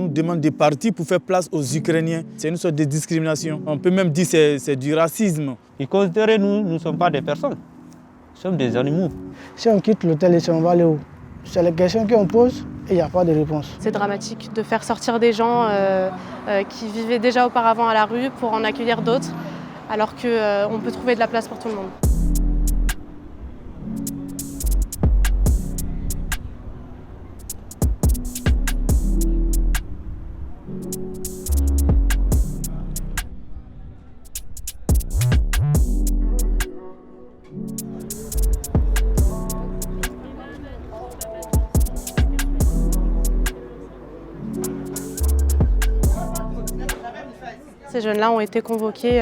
nous demande de partir pour faire place aux Ukrainiens. C'est une sorte de discrimination. On peut même dire que c'est du racisme. Ils considèrent nous ne sommes pas des personnes, nous sommes des animaux. Si on quitte l'hôtel et on va aller où? C'est les questions qu'on pose et il n'y a pas de réponse. C'est dramatique de faire sortir des gens qui vivaient déjà auparavant à la rue pour en accueillir d'autres, alors qu'on peut trouver de la place pour tout le monde. Ces jeunes-là ont été convoqués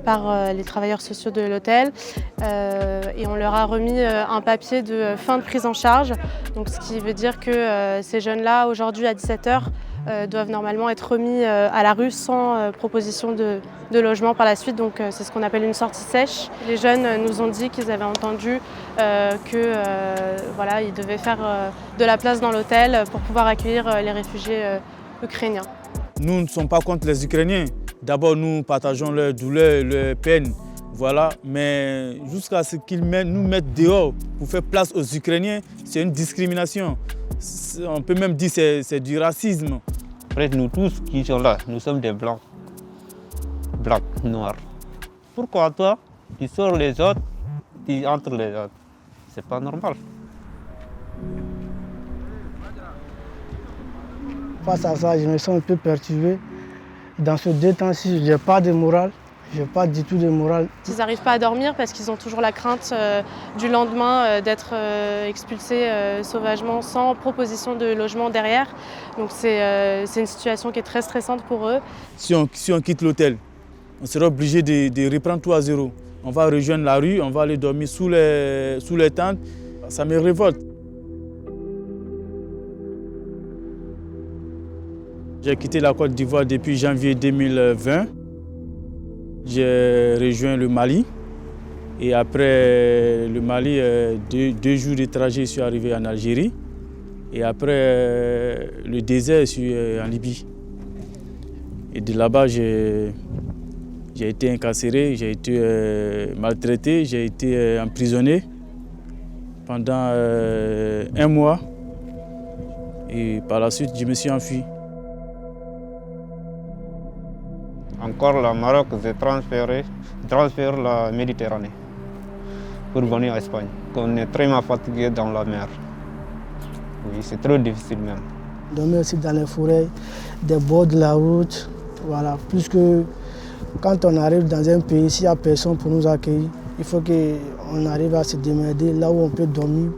par les travailleurs sociaux de l'hôtel et on leur a remis un papier de fin de prise en charge. Donc, ce qui veut dire que ces jeunes-là, aujourd'hui à 17 h, doivent normalement être remis à la rue sans proposition de logement par la suite. Donc, c'est ce qu'on appelle une sortie sèche. Les jeunes nous ont dit qu'ils avaient entendu qu'ils devaient faire de la place dans l'hôtel pour pouvoir accueillir les réfugiés ukrainiens. Nous ne sommes pas contre les Ukrainiens. D'abord, nous partageons leur douleur, leur peine, voilà. Mais jusqu'à ce qu'ils nous mettent dehors pour faire place aux Ukrainiens, c'est une discrimination. On peut même dire que c'est du racisme. Après, nous tous qui sommes là, nous sommes des blancs, noirs. Pourquoi toi, tu sors les autres, tu entres les autres? C'est pas normal. Face à ça, je me sens un peu perturbé. Dans ce 2 temps-ci, je n'ai pas de morale, je n'ai pas du tout de morale. Ils n'arrivent pas à dormir parce qu'ils ont toujours la crainte du lendemain d'être expulsés sauvagement sans proposition de logement derrière. Donc c'est une situation qui est très stressante pour eux. Si on quitte l'hôtel, on sera obligé de reprendre tout à zéro. On va rejoindre la rue, on va aller dormir sous les tentes. Ça me révolte. J'ai quitté la Côte d'Ivoire depuis janvier 2020. J'ai rejoint le Mali. Et après le Mali, 2 jours de trajet, je suis arrivé en Algérie. Et après le désert, je suis en Libye. Et de là-bas, j'ai été incarcéré, j'ai été maltraité, j'ai été emprisonné pendant 1 mois. Et par la suite, je me suis enfui. Encore le Maroc, j'ai transféré la Méditerranée pour venir en Espagne. On est très mal fatigué dans la mer. Oui, c'est trop difficile même. Dormir aussi dans les forêts, des bords de la route, voilà. Plus que quand on arrive dans un pays, s'il n'y a personne pour nous accueillir, il faut qu'on arrive à se démerder là où on peut dormir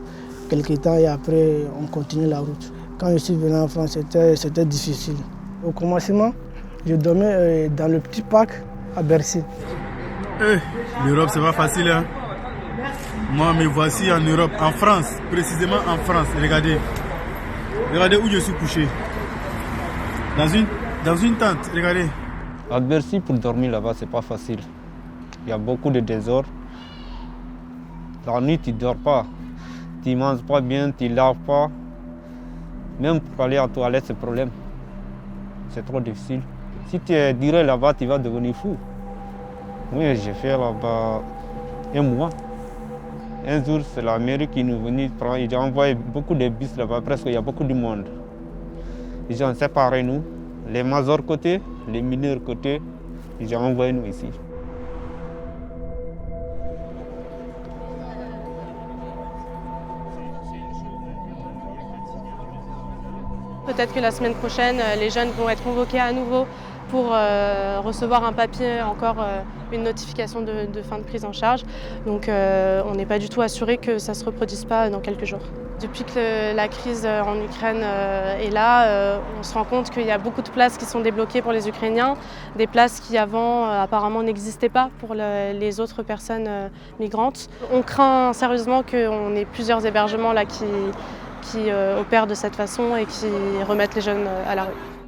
quelque temps et après on continue la route. Quand je suis venu en France, c'était difficile. Au commencement, je dormais dans le petit parc à Bercy. L'Europe, c'est pas facile, hein? Moi, me voici en Europe, en France, précisément en France. Regardez. Regardez où je suis couché. Dans une tente, regardez. À Bercy, pour dormir là-bas, c'est pas facile. Il y a beaucoup de désordre. La nuit, tu ne dors pas. Tu ne manges pas bien, tu ne laves pas. Même pour aller à la toilette, c'est un problème. C'est trop difficile. Si tu es direct là-bas, tu vas devenir fou. Oui, j'ai fait là-bas 1 mois. Un jour, c'est la mairie qui nous venait prendre. Ils ont envoyé beaucoup de bus là-bas, presque il y a beaucoup de monde. Ils ont séparé nous, les majors côté, les mineurs côté. Ils ont envoyé nous ici. Peut-être que la semaine prochaine, les jeunes vont être convoqués à nouveau pour recevoir un papier, encore une notification de fin de prise en charge. Donc on n'est pas du tout assuré que ça ne se reproduise pas dans quelques jours. Depuis que la crise en Ukraine est là, on se rend compte qu'il y a beaucoup de places qui sont débloquées pour les Ukrainiens, des places qui avant apparemment n'existaient pas pour les autres personnes migrantes. On craint sérieusement qu'on ait plusieurs hébergements là qui opèrent de cette façon et qui remettent les jeunes à la rue.